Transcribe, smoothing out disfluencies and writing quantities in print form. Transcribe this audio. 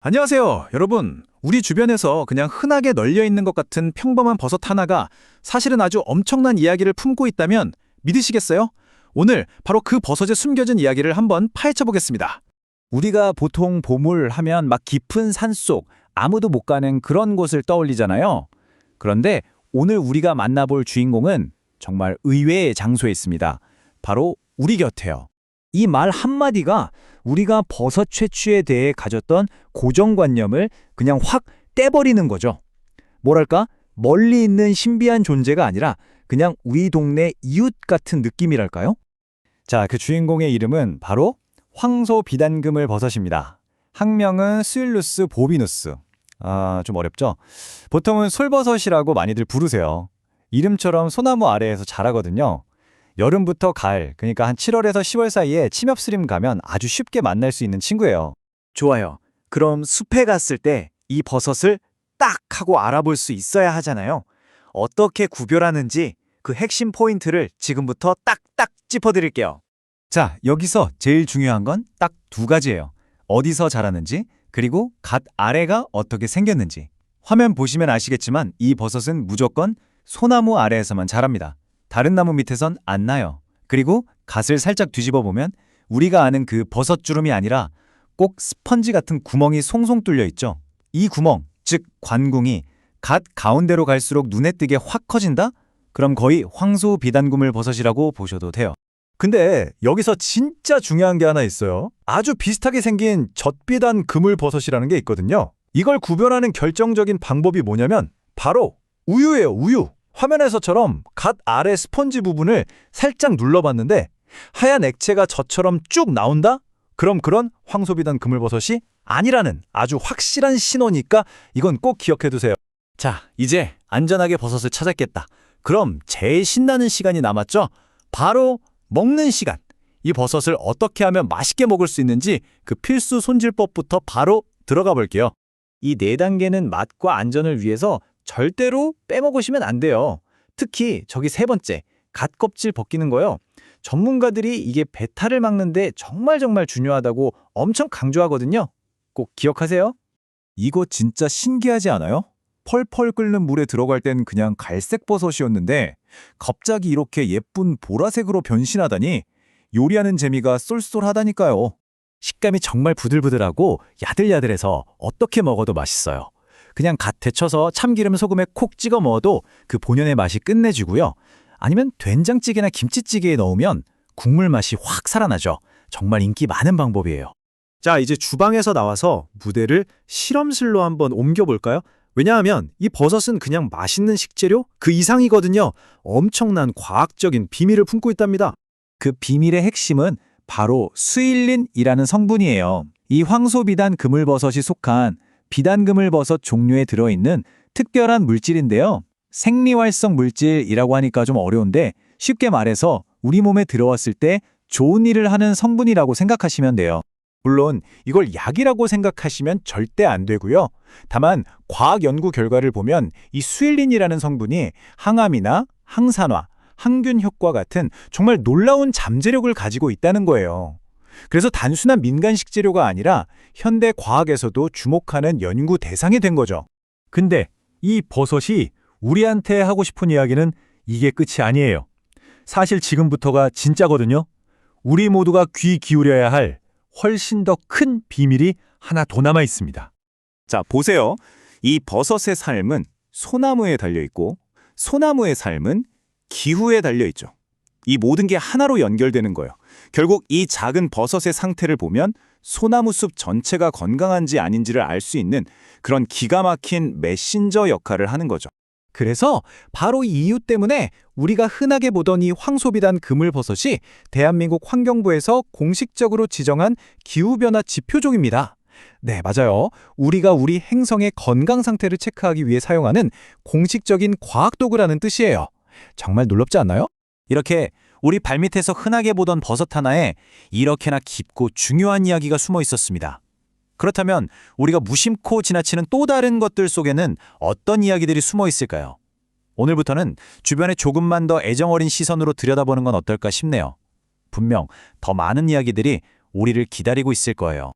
안녕하세요, 여러분. 우리 주변에서 그냥 흔하게 널려 있는 것 같은 평범한 버섯 하나가 사실은 아주 엄청난 이야기를 품고 있다면 믿으시겠어요? 오늘 바로 그 버섯에 숨겨진 이야기를 한번 파헤쳐 보겠습니다. 우리가 보통 보물 하면 막 깊은 산속, 아무도 못 가는 그런 곳을 떠올리잖아요. 그런데 오늘 우리가 만나볼 주인공은 정말 의외의 장소에 있습니다. 바로 우리 곁에요. 이 말 한마디가 우리가 버섯 채취에 대해 가졌던 고정관념을 그냥 확 떼버리는 거죠. 뭐랄까? 멀리 있는 신비한 존재가 아니라 그냥 우리 동네 이웃 같은 느낌이랄까요? 자, 그 주인공의 이름은 바로 황소비단그물 버섯입니다. 학명은 스윌루스 보비누스. 좀 어렵죠? 보통은 솔버섯이라고 많이들 부르세요. 이름처럼 소나무 아래에서 자라거든요. 여름부터 가을, 그러니까 한 7월에서 10월 사이에 침엽스림 가면 아주 쉽게 만날 수 있는 친구예요. 좋아요. 그럼 숲에 갔을 때 이 버섯을 딱 하고 알아볼 수 있어야 하잖아요. 어떻게 구별하는지 그 핵심 포인트를 지금부터 딱딱 짚어드릴게요. 자, 여기서 제일 중요한 건 딱 두 가지예요. 어디서 자라는지, 그리고 갓 아래가 어떻게 생겼는지. 화면 보시면 아시겠지만 이 버섯은 무조건 소나무 아래에서만 자랍니다. 다른 나무 밑에선 안 나요. 그리고 갓을 살짝 뒤집어 보면 우리가 아는 그 버섯 주름이 아니라 꼭 스펀지 같은 구멍이 송송 뚫려 있죠. 이 구멍, 즉 관궁이 갓 가운데로 갈수록 눈에 띄게 확 커진다? 그럼 거의 황소비단그물 버섯이라고 보셔도 돼요. 근데 여기서 진짜 중요한 게 하나 있어요. 아주 비슷하게 생긴 젖비단 그물버섯이라는 게 있거든요. 이걸 구별하는 결정적인 방법이 뭐냐면 바로 우유예요, 우유. 화면에서처럼 갓 아래 스펀지 부분을 살짝 눌러봤는데 하얀 액체가 젖처럼 쭉 나온다? 그럼 그런 황소비단 그물버섯이 아니라는 아주 확실한 신호니까 이건 꼭 기억해두세요. 자, 이제 안전하게 버섯을 찾았겠다. 그럼 제일 신나는 시간이 남았죠? 바로 먹는 시간. 이 버섯을 어떻게 하면 맛있게 먹을 수 있는지 그 필수 손질법부터 바로 들어가 볼게요. 이 네 단계는 맛과 안전을 위해서 절대로 빼먹으시면 안 돼요. 특히 저기 세 번째, 갓 껍질 벗기는 거요. 전문가들이 이게 배탈을 막는데 정말 중요하다고 엄청 강조하거든요. 꼭 기억하세요. 이거 진짜 신기하지 않아요? 펄펄 끓는 물에 들어갈 땐 그냥 갈색 버섯이었는데 갑자기 이렇게 예쁜 보라색으로 변신하다니 요리하는 재미가 쏠쏠하다니까요. 식감이 정말 부들부들하고 야들야들해서 어떻게 먹어도 맛있어요. 그냥 갓 데쳐서 참기름 소금에 콕 찍어 먹어도 그 본연의 맛이 끝내주고요. 아니면 된장찌개나 김치찌개에 넣으면 국물 맛이 확 살아나죠. 정말 인기 많은 방법이에요. 자, 이제 주방에서 나와서 무대를 실험실로 한번 옮겨볼까요? 왜냐하면 이 버섯은 그냥 맛있는 식재료 그 이상이거든요. 엄청난 과학적인 비밀을 품고 있답니다. 그 비밀의 핵심은 바로 스윌린이라는 성분이에요. 이 황소비단 그물버섯이 속한 비단그물버섯 종류에 들어있는 특별한 물질인데요. 생리활성 물질이라고 하니까 좀 어려운데 쉽게 말해서 우리 몸에 들어왔을 때 좋은 일을 하는 성분이라고 생각하시면 돼요. 물론 이걸 약이라고 생각하시면 절대 안 되고요. 다만 과학 연구 결과를 보면 이 스윌린이라는 성분이 항암이나 항산화, 항균 효과 같은 정말 놀라운 잠재력을 가지고 있다는 거예요. 그래서 단순한 민간 식재료가 아니라 현대 과학에서도 주목하는 연구 대상이 된 거죠. 근데 이 버섯이 우리한테 하고 싶은 이야기는 이게 끝이 아니에요. 사실 지금부터가 진짜거든요. 우리 모두가 귀 기울여야 할 훨씬 더 큰 비밀이 하나 더 남아 있습니다. 자, 보세요. 이 버섯의 삶은 소나무에 달려있고 소나무의 삶은 기후에 달려있죠. 이 모든 게 하나로 연결되는 거예요. 결국 이 작은 버섯의 상태를 보면 소나무 숲 전체가 건강한지 아닌지를 알 수 있는 그런 기가 막힌 메신저 역할을 하는 거죠. 그래서 바로 이 이유 때문에 우리가 흔하게 보던 이 황소비단 그물버섯이 대한민국 환경부에서 공식적으로 지정한 기후변화 지표종입니다. 네, 맞아요. 우리가 우리 행성의 건강 상태를 체크하기 위해 사용하는 공식적인 과학도구라는 뜻이에요. 정말 놀랍지 않나요? 이렇게 우리 발밑에서 흔하게 보던 버섯 하나에 이렇게나 깊고 중요한 이야기가 숨어 있었습니다. 그렇다면 우리가 무심코 지나치는 또 다른 것들 속에는 어떤 이야기들이 숨어 있을까요? 오늘부터는 주변에 조금만 더 애정어린 시선으로 들여다보는 건 어떨까 싶네요. 분명 더 많은 이야기들이 우리를 기다리고 있을 거예요.